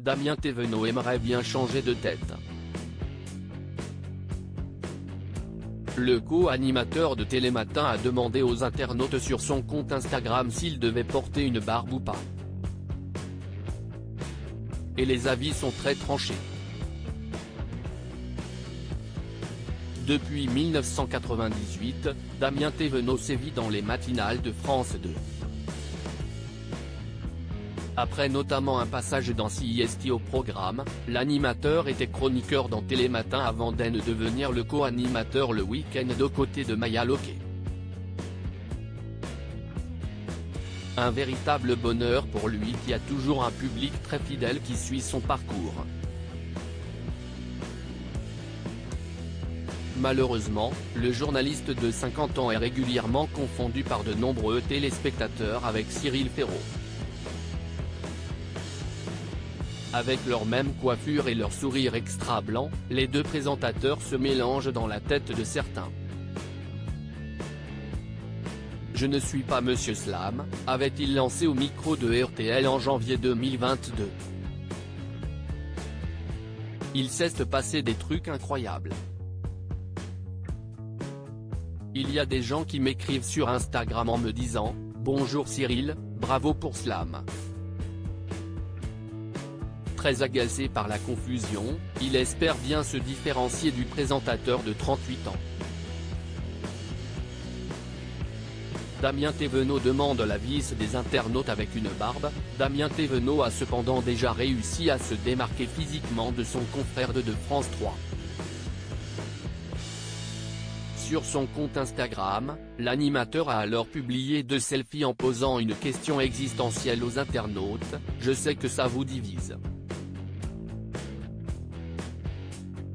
Damien Thévenot aimerait bien changer de tête. Le co-animateur de Télématin a demandé aux internautes sur son compte Instagram s'il devait porter une barbe ou pas. Et les avis sont très tranchés. Depuis 1998, Damien Thévenot sévit dans les matinales de France 2. Après notamment un passage dans CIST au programme, l'animateur était chroniqueur dans Télématin avant de devenir le co-animateur le week-end aux côtés de Maya Locquet. Un véritable bonheur pour lui qui a toujours un public très fidèle qui suit son parcours. Malheureusement, le journaliste de 50 ans est régulièrement confondu par de nombreux téléspectateurs avec Cyril Ferraud. Avec leur même coiffure et leur sourire extra blanc, les deux présentateurs se mélangent dans la tête de certains. Je ne suis pas Monsieur Slam, avait-il lancé au micro de RTL en janvier 2022. Il sait se passer des trucs incroyables. Il y a des gens qui m'écrivent sur Instagram en me disant « Bonjour Cyril, bravo pour Slam ». Très agacé par la confusion, il espère bien se différencier du présentateur de 38 ans. Damien Thévenot demande l'avis des internautes avec une barbe. Damien Thévenot a cependant déjà réussi à se démarquer physiquement de son confrère de France 3. Sur son compte Instagram, l'animateur a alors publié 2 selfies en posant une question existentielle aux internautes, « Je sais que ça vous divise.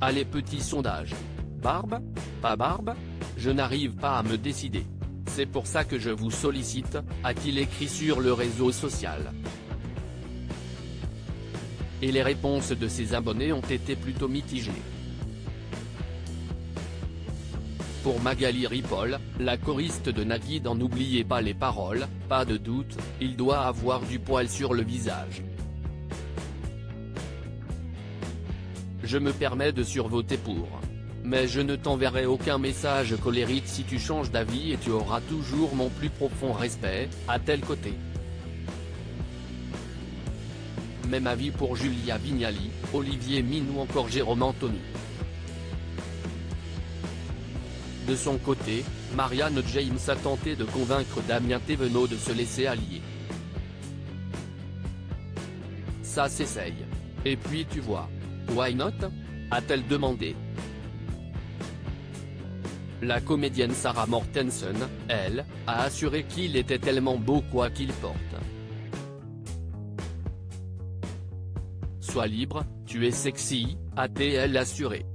Allez, petit sondage. Barbe? Pas barbe? Je n'arrive pas à me décider. C'est pour ça que je vous sollicite », a-t-il écrit sur le réseau social. Et les réponses de ses abonnés ont été plutôt mitigées. Pour Magali Ripoll, la choriste de Nagui dans N'oubliez pas les paroles, pas de doute, il doit avoir du poil sur le visage. Je me permets de survoter pour. Mais je ne t'enverrai aucun message colérique si tu changes d'avis et tu auras toujours mon plus profond respect, a-t-elle coté. Même avis pour Julia Vignali, Olivier Mine ou encore Jérôme Anthony. De son côté, Marianne James a tenté de convaincre Damien Thévenot de se laisser allier. Ça s'essaye. Et puis tu vois. Why not? A-t-elle demandé. La comédienne Sarah Mortensen, elle, a assuré qu'il était tellement beau quoi qu'il porte. Sois libre, tu es sexy, a-t-elle assuré.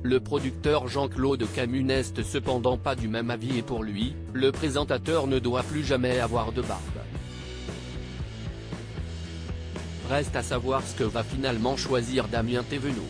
Le producteur Jean-Claude Camus n'est cependant pas du même avis et pour lui, le présentateur ne doit plus jamais avoir de barbe. Reste à savoir ce que va finalement choisir Damien Thévenot.